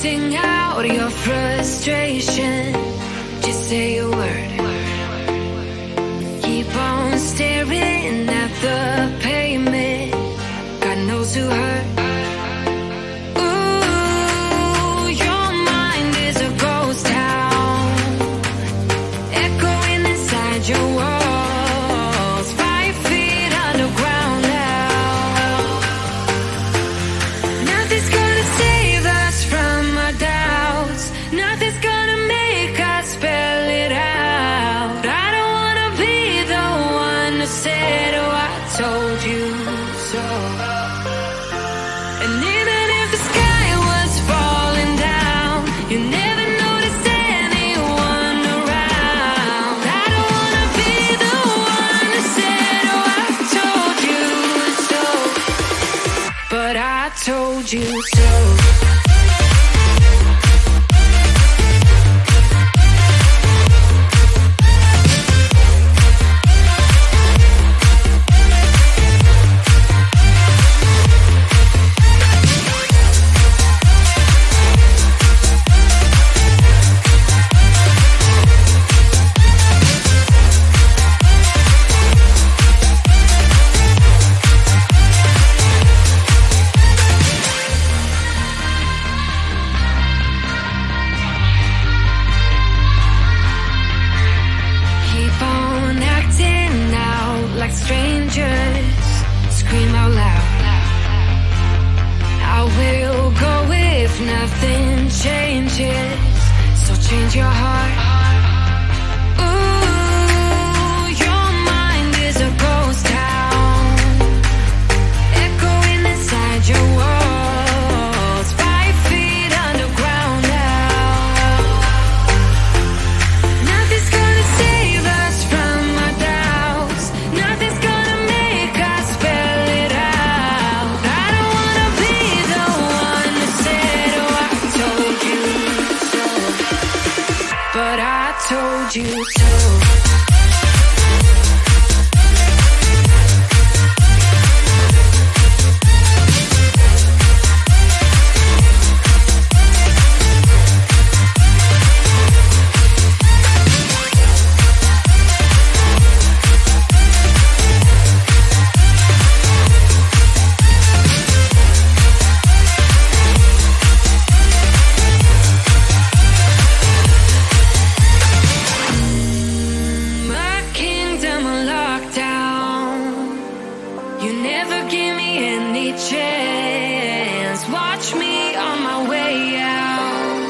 Sing out your frustration. Just say a word. Keep on staring at the pavement. God knows who hurt. Ooh, your mind is a ghost town, echoing inside your walls. 5 feet underground now. Nothing's gonna save us from our doubts. Nothing's gonna make us spell it out. I don't wanna be the one to say, oh, I told you so. And even if the sky was falling down, you never noticed anyone around. I don't wanna be the one to say, oh, I told you so. But I told you so. Keep on acting out like strangers. Scream out loud. I will go if nothing changes. So change your heart. Ooh, your mind is a ghost town, echoing inside your walls. 5 feet underground now. Nothing's gonna save us from our doubts. Nothing's gonna make us spell it out. I don't wanna be the one that said, oh, I told you so. But I told you so. My kingdom on lockdown. You never give me any chance. Watch me on my way out.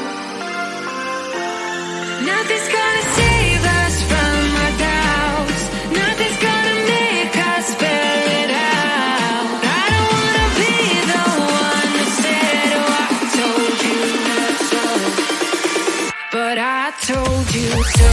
Nothing's gonna save us from our doubts. Nothing's gonna make us spell it out. I don't wanna be the one that said, oh, I told you so. But I told you so.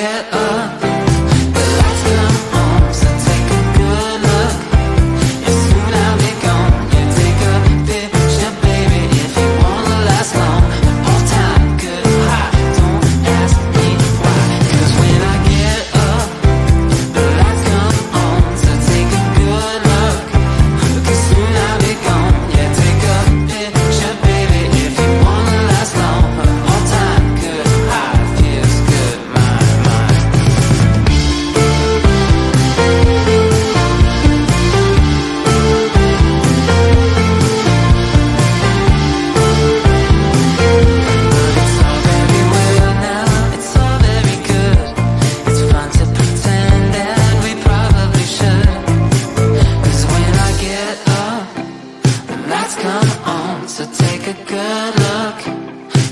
get up, the lights come on, so take a good look. Yeah, soon I'll be gone. Yeah, take a picture, baby, if you wanna last long. All time good high, don't ask me why. 'Cause when I get up, the lights come on, so take a good look. 'Cause soon I'll be gone. Yeah, take a picture, baby, if you wanna last long. All time good high, feels good, my mind. It's all very well now, it's all very good. It's fun to pretend that we probably should. 'Cause when I get up, the lights come on, so take a good look.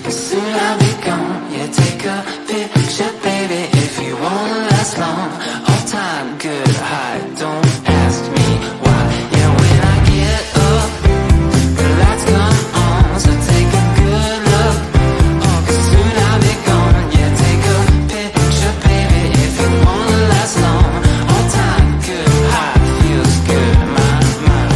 'Cause soon I'll be gone. Yeah, take a picture, baby, if you wanna last long. All time good high, don't ask me why. Yeah, when I get up, the lights come on, so take a good look. Oh, 'cause soon I'll be gone. Yeah, take a picture, baby, if you wanna last long. All time good high, feels good, my mind.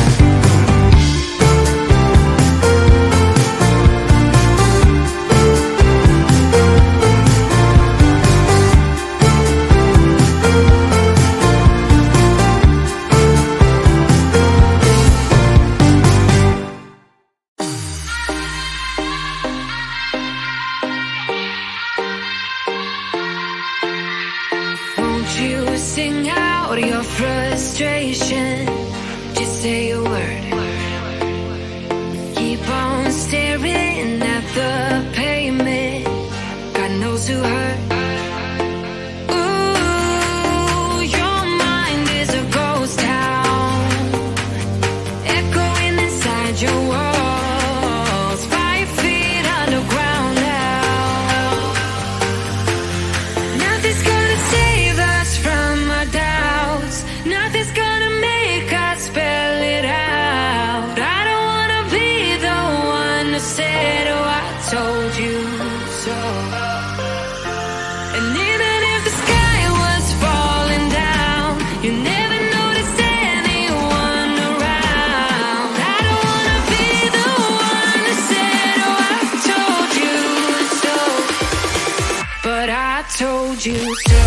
Won't you sing out your frustration? Just say a word. Keep on staring at the pavement. God knows who hurt. Ooh, your mind is a ghost town, echoing inside your walls. 5 feet underground now. Nothing's gonna save us from our doubts. Nothing's gonna make us spell it out. I don't wanna be the one to say, oh, I told you so. And even if the sky was falling down, you never noticed anyone around. I don't wanna be the one to say, oh, I told you so. But I told you so.